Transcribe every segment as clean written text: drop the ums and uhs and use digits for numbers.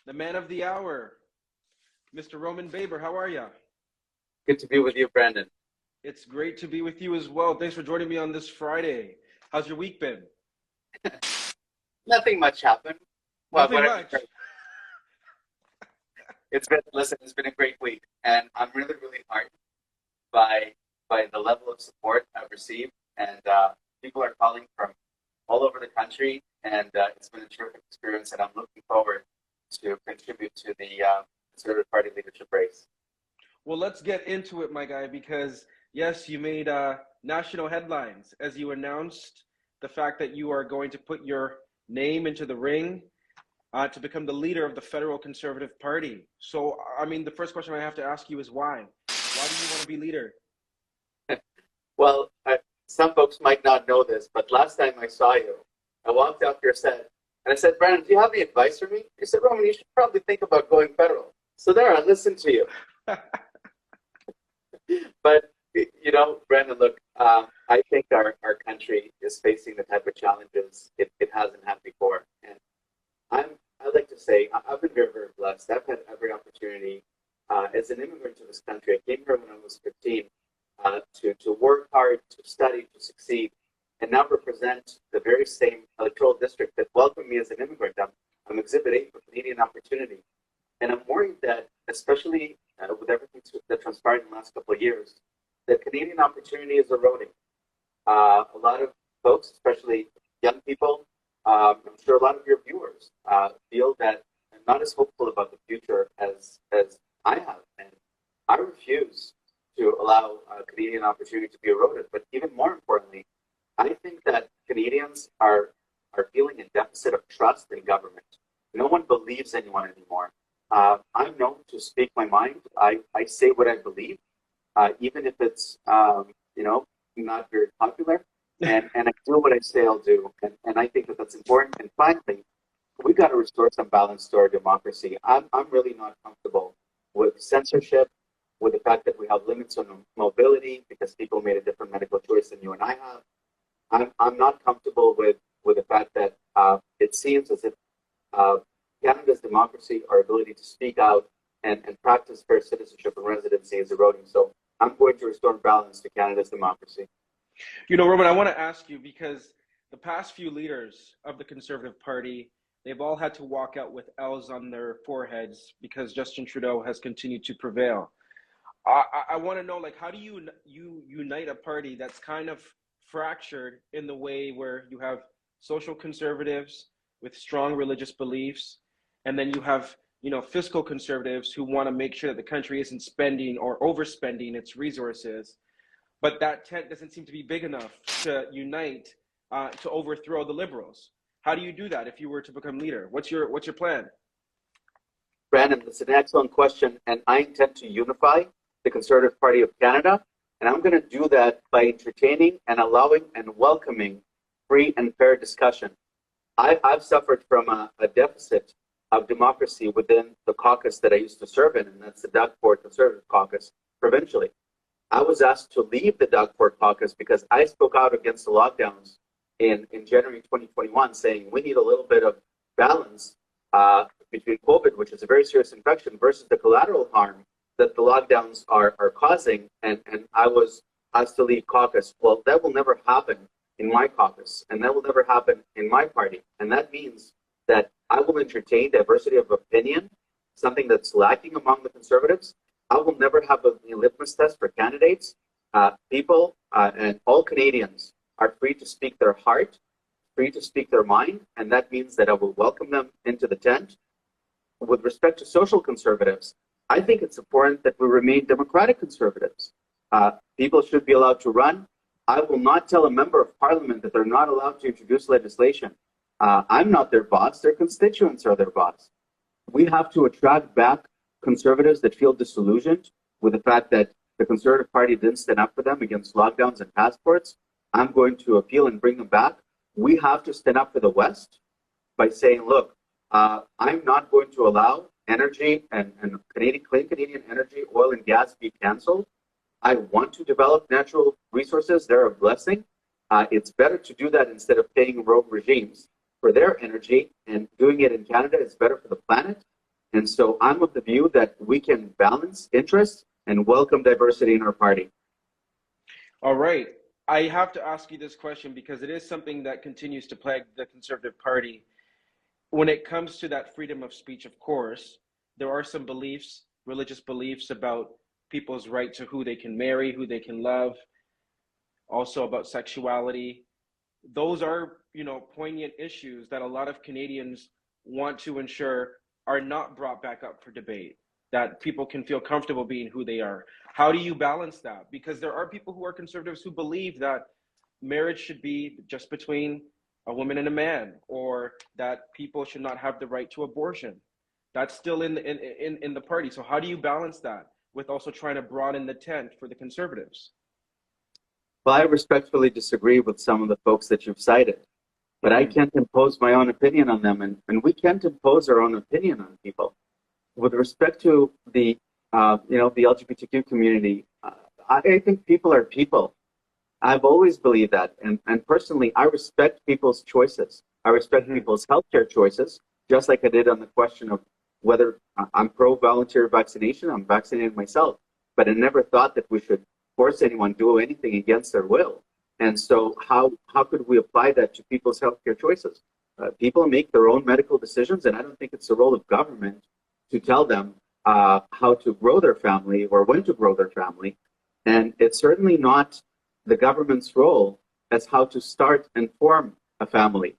the man of the hour, Mr. Roman Baber. How are you? Good to be with you, Brandon. It's great to be with you as well. Thanks for joining me on this Friday. How's your week been? Nothing much happened. Well, Nothing much. It's been a great week, and I'm really, really heartened by the level of support I've received, and people are calling from all over the country, and it's been a terrific experience, and I'm looking forward to contribute to the Conservative Party leadership race. Well, let's get into it, my guy, because yes, you made national headlines as you announced the fact that you are going to put your name into the ring to become the leader of the federal Conservative Party. So, I mean, the first question I have to ask you is why? Why do you want to be leader? Well, some folks might not know this, but last time I saw you, I walked out your set, and I said, Brandon, do you have any advice for me? You said, Roman, you should probably think about going federal. So there, I listened to you. But, you know, Brandon, look, I think our country is facing the type of challenges it hasn't had before. And I like to say, I've been very, very blessed. I've had every opportunity as an immigrant to this country. I came here when I was 15 to work hard, to study, to succeed, and now represent the very same electoral district that welcomed me as an immigrant. I'm Exhibit 8 for Canadian Opportunity. And I'm worried that, especially with everything that transpired in the last couple of years, that Canadian opportunity is eroding. A lot of folks, especially young people, I'm sure a lot of your viewers feel that I'm not as hopeful about the future as I have. And I refuse to allow Canadian opportunity to be eroded. But even more importantly, I think that Canadians are feeling a deficit of trust in government. No one believes anyone anymore. I'm known to speak my mind. I say what I believe, even if it's not very popular. And I do what I say I'll do. And I think that that's important. And finally, we've got to restore some balance to our democracy. I'm really not comfortable with censorship, with the fact that we have limits on mobility because people made a different medical choice than you and I have. I'm not comfortable with the fact that it seems as if Canada's democracy, our ability to speak out and practice fair citizenship and residency is eroding. So I'm going to restore balance to Canada's democracy. You know, Roman, I want to ask you because the past few leaders of the Conservative Party, they've all had to walk out with L's on their foreheads because Justin Trudeau has continued to prevail. I want to know, like, how do you unite a party that's kind of fractured in the way where you have social conservatives with strong religious beliefs, and then you have, fiscal conservatives who want to make sure that the country isn't spending or overspending its resources, but that tent doesn't seem to be big enough to unite to overthrow the Liberals. How do you do that if you were to become leader? What's your plan? Brandon, that's an excellent question, and I intend to unify the Conservative Party of Canada, and I'm going to do that by entertaining and allowing and welcoming free and fair discussion. I've suffered from a deficit of democracy within the caucus that I used to serve in, and that's the Doug Ford Conservative Caucus provincially. I was asked to leave the Doug Ford Caucus because I spoke out against the lockdowns in January 2021, saying we need a little bit of balance between COVID, which is a very serious infection, versus the collateral harm that the lockdowns are causing, and I was asked to leave caucus. Well, that will never happen in my caucus, and that will never happen in my party. And that means that I will entertain diversity of opinion, something that's lacking among the Conservatives. I will never have a litmus test for candidates. People and all Canadians are free to speak their heart, free to speak their mind, and that means that I will welcome them into the tent. With respect to social conservatives, I think it's important that we remain democratic conservatives. People should be allowed to run. I will not tell a member of parliament that they're not allowed to introduce legislation. I'm not their boss. Their constituents are their boss. We have to attract back conservatives that feel disillusioned with the fact that the Conservative Party didn't stand up for them against lockdowns and passports. I'm going to appeal and bring them back. We have to stand up for the West by saying, look, I'm not going to allow energy and clean Canadian energy, oil and gas be canceled. I want to develop natural resources. They're a blessing. It's better to do that instead of paying rogue regimes for their energy, and doing it in Canada is better for the planet. And so I'm of the view that we can balance interests and welcome diversity in our party. All right. I have to ask you this question because it is something that continues to plague the Conservative Party. When it comes to that freedom of speech, of course, there are some beliefs, religious beliefs about people's right to who they can marry, who they can love, also about sexuality. Those are, poignant issues that a lot of Canadians want to ensure are not brought back up for debate, that people can feel comfortable being who they are. How do you balance that? Because there are people who are conservatives who believe that marriage should be just between a woman and a man, or that people should not have the right to abortion. That's still in the party. So how do you balance that with also trying to broaden the tent for the conservatives? Well, I respectfully disagree with some of the folks that you've cited, but I can't impose my own opinion on them, and we can't impose our own opinion on people. With respect to the the LGBTQ community, I think people are people. I've always believed that, and personally, I respect people's choices. I respect people's healthcare choices, just like I did on the question of whether I'm pro-volunteer vaccination. I'm vaccinated myself, but I never thought that we should force anyone to do anything against their will. And so, how could we apply that to people's healthcare choices? People make their own medical decisions, and I don't think it's the role of government to tell them how to grow their family or when to grow their family. And it's certainly not the government's role as how to start and form a family.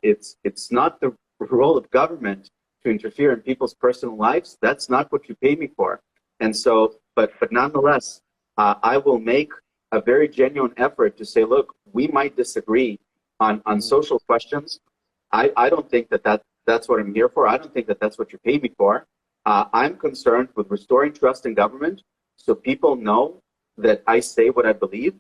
It's not the role of government to interfere in people's personal lives. That's not what you pay me for. And so, but nonetheless, I will make a very genuine effort to say, look, we might disagree on social questions. I don't think that's what I'm here for. I don't think that's what you pay me for. I'm concerned with restoring trust in government so people know that I say what I believe.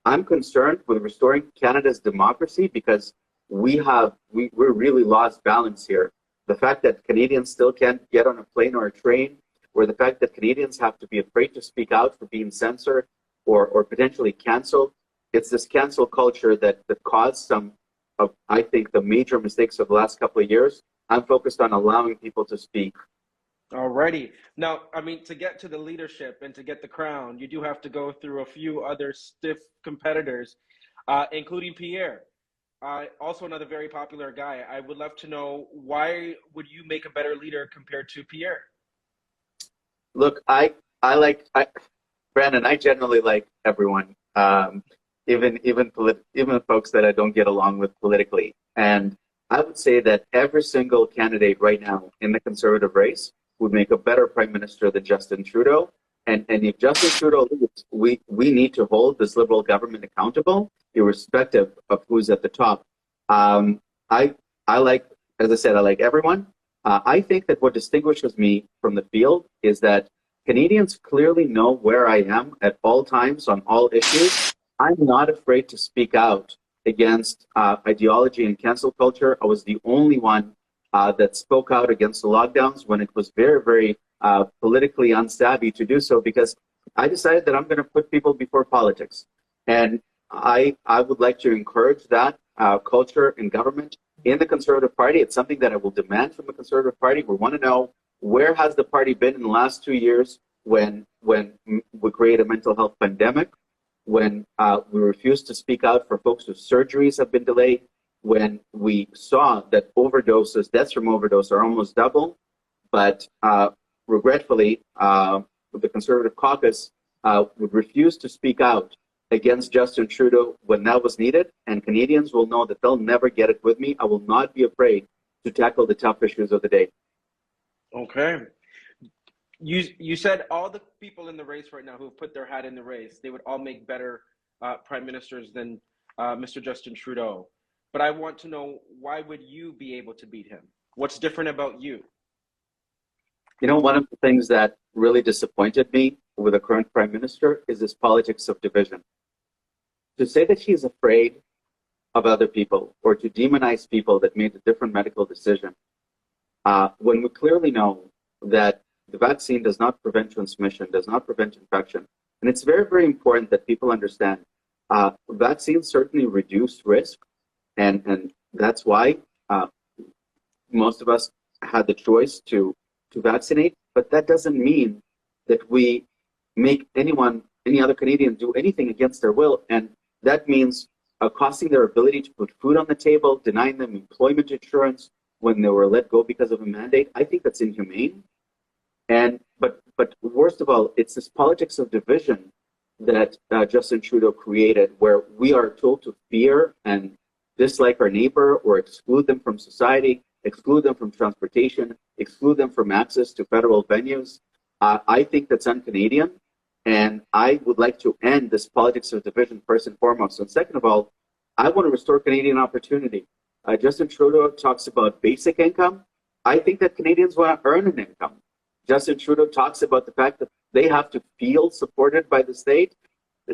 I'm concerned with restoring Canada's democracy because we're really lost balance here. The fact that Canadians still can't get on a plane or a train, or the fact that Canadians have to be afraid to speak out for being censored or potentially canceled. It's this cancel culture that caused some of, I think, the major mistakes of the last couple of years. I'm focused on allowing people to speak. Alrighty. Now, I mean, to get to the leadership and to get the crown, you do have to go through a few other stiff competitors, including Pierre. Also another very popular guy. I would love to know, why would you make a better leader compared to Pierre? Look, Brandon, I generally like everyone, even folks that I don't get along with politically. And I would say that every single candidate right now in the Conservative race would make a better prime minister than Justin Trudeau. And if Justin Trudeau leaves, we need to hold this Liberal government accountable, irrespective of who's at the top. I like, as I said, I like everyone. I think that what distinguishes me from the field is that Canadians clearly know where I am at all times on all issues. I'm not afraid to speak out against ideology and cancel culture. I was the only one that spoke out against the lockdowns when it was very, very politically unsavvy to do so, because I decided that I'm going to put people before politics. And I would like to encourage that culture in government in the Conservative Party. It's something that I will demand from the Conservative Party. We want to know, where has the party been in the last 2 years when we create a mental health pandemic, when we refuse to speak out for folks whose surgeries have been delayed, when we saw that deaths from overdose are almost double, but regretfully, the Conservative caucus would refuse to speak out against Justin Trudeau when that was needed, and Canadians will know that they'll never get it with me. I will not be afraid to tackle the tough issues of the day. Okay. You said all the people in the race right now who have put their hat in the race, they would all make better prime ministers than Mr. Justin Trudeau. But I want to know, why would you be able to beat him? What's different about you? You know, one of the things that really disappointed me with the current prime minister is this politics of division. To say that he's afraid of other people or to demonize people that made a different medical decision, when we clearly know that the vaccine does not prevent transmission, does not prevent infection. And it's very, very important that people understand vaccines certainly reduce risk. And that's why most of us had the choice to to vaccinate, but that doesn't mean that we make any other Canadian do anything against their will. And that means costing their ability to put food on the table, denying them employment insurance when they were let go because of a mandate. I think that's inhumane. But worst of all, it's this politics of division that Justin Trudeau created, where we are told to fear and dislike our neighbor or exclude them from society, exclude them from transportation, exclude them from access to federal venues. I think that's un-Canadian, and I would like to end this politics of division first and foremost. And second of all, I want to restore Canadian opportunity. Justin Trudeau talks about basic income. I think that Canadians want to earn an income. Justin Trudeau talks about the fact that they have to feel supported by the state.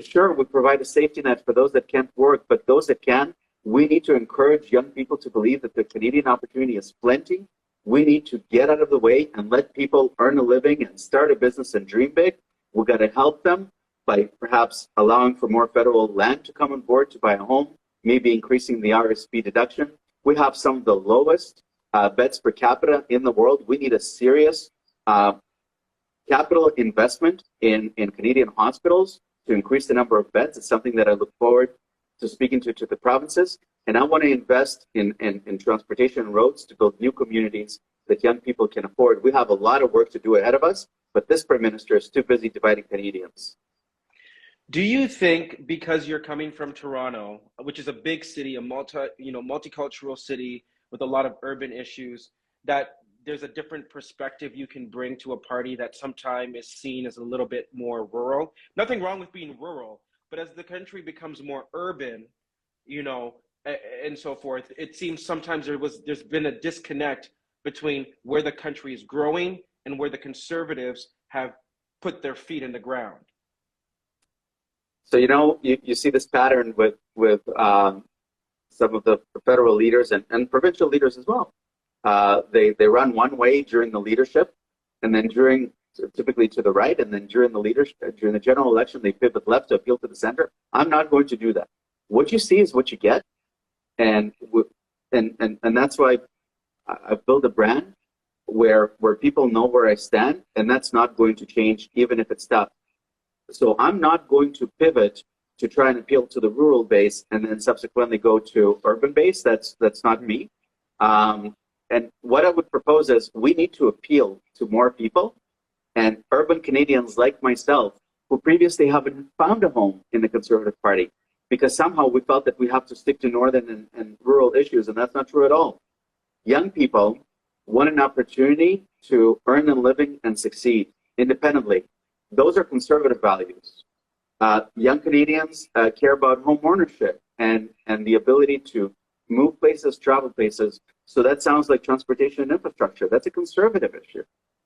Sure, we provide a safety net for those that can't work, but those that can, we need to encourage young people to believe that the Canadian opportunity is plenty. We need to get out of the way and let people earn a living and start a business and dream big. We've got to help them by perhaps allowing for more federal land to come on board to buy a home, maybe increasing the RSP deduction. We have some of the lowest beds per capita in the world. We need a serious capital investment in Canadian hospitals to increase the number of beds. It's something that I look forward to speaking to the provinces. And I want to invest in transportation and roads to build new communities that young people can afford. We have a lot of work to do ahead of us, but this Prime Minister is too busy dividing Canadians. Do you think, because you're coming from Toronto, which is a big city, a multicultural city with a lot of urban issues, that there's a different perspective you can bring to a party that sometimes is seen as a little bit more rural? Nothing wrong with being rural, but as the country becomes more urban, and so forth, it seems sometimes there's been a disconnect between where the country is growing and where the Conservatives have put their feet in the ground. So, you see this pattern with some of the federal leaders and provincial leaders as well. They run one way during the leadership, and then typically to the right, and then during the general election, they pivot left to appeal to the center. I'm not going to do that. What you see is what you get, and that's why I've built a brand where people know where I stand, and that's not going to change even if it's tough. So I'm not going to pivot to try and appeal to the rural base and then subsequently go to urban base. That's not me. And what I would propose is we need to appeal to more people, and urban Canadians like myself who previously haven't found a home in the Conservative Party because somehow we felt that we have to stick to northern and rural issues, and that's not true at all. Young people want an opportunity to earn a living and succeed independently. Those are Conservative values. Young Canadians care about home ownership and the ability to move places, travel places. So that sounds like transportation and infrastructure. That's a Conservative issue.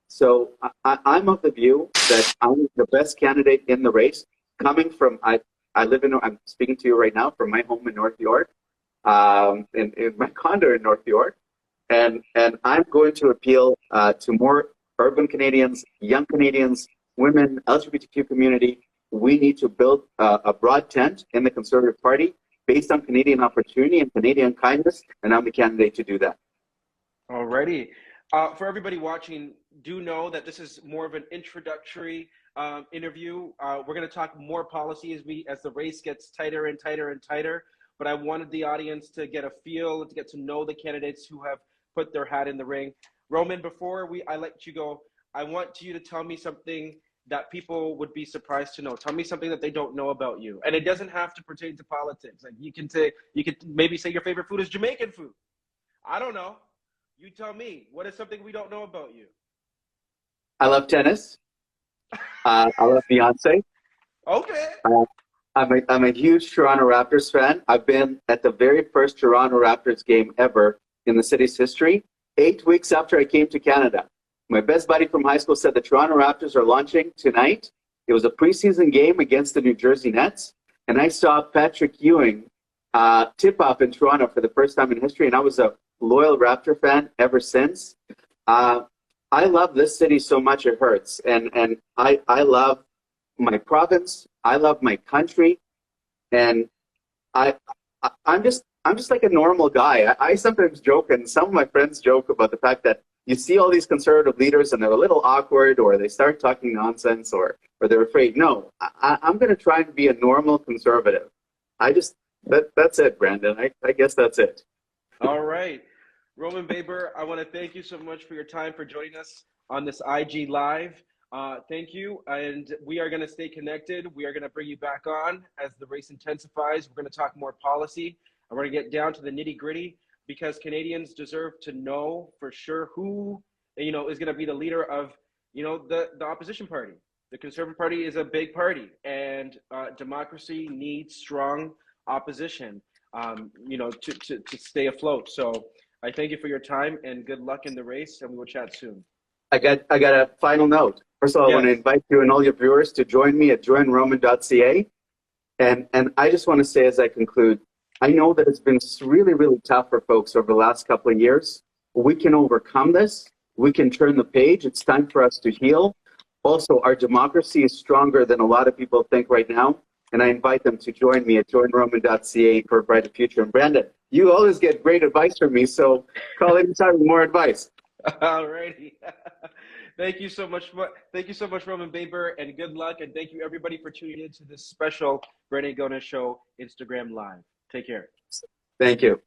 So I'm of the view that I'm the best candidate in the race. Coming from, I'm speaking to you right now from my home in North York, in my condo in North York. And I'm going to appeal to more urban Canadians, young Canadians, women, LGBTQ community. We need to build a broad tent in the Conservative Party based on Canadian opportunity and Canadian kindness, and I'm the candidate to do that. Alrighty. For everybody watching, do know that this is more of an introductory interview. We're going to talk more policy as the race gets tighter and tighter and tighter, but I wanted the audience to get a feel, to get to know the candidates who have put their hat in the ring. Roman, before I let you go, I want you to tell me something that people would be surprised to know. Tell me something that they don't know about you. And it doesn't have to pertain to politics. Like you could maybe say your favorite food is Jamaican food. I don't know. You tell me. What is something we don't know about you? I love tennis. I love Beyonce. Okay. I'm a huge Toronto Raptors fan. I've been at the very first Toronto Raptors game ever in the city's history, 8 weeks after I came to Canada. My best buddy from high school said the Toronto Raptors are launching tonight. It was a preseason game against the New Jersey Nets, and I saw Patrick Ewing tip-off in Toronto for the first time in history, and I was a loyal Raptor fan ever since. I love this city so much it hurts, and I love my province. I love my country, and I'm just like a normal guy. I sometimes joke, and some of my friends joke about the fact that you see all these conservative leaders and they're a little awkward, or they start talking nonsense, or they're afraid. No, I'm going to try and be a normal conservative. That's it, Brandon. I guess that's it. All right. Roman Baber, I want to thank you so much for your time, for joining us on this IG Live. Thank you. And we are going to stay connected. We are going to bring you back on as the race intensifies. We're going to talk more policy. And we're going to get down to the nitty gritty, because Canadians deserve to know for sure who, is going to be the leader of, the opposition party. The Conservative Party is a big party, and democracy needs strong opposition, to stay afloat. So I thank you for your time, and good luck in the race, and we will chat soon. I got a final note. First of all, I want to invite you and all your viewers to join me at joinroman.ca. And I just want to say as I conclude, I know that it's been really, really tough for folks over the last couple of years. We can overcome this. We can turn the page. It's time for us to heal. Also, our democracy is stronger than a lot of people think right now. And I invite them to join me at joinroman.ca for a brighter future. And Brandon, you always get great advice from me, so call anytime with more advice. All righty. Thank you so much. Thank you so much, Roman Baber, and good luck. And thank you, everybody, for tuning in to this special Brandon Gones Show Instagram Live. Take care. Thank you.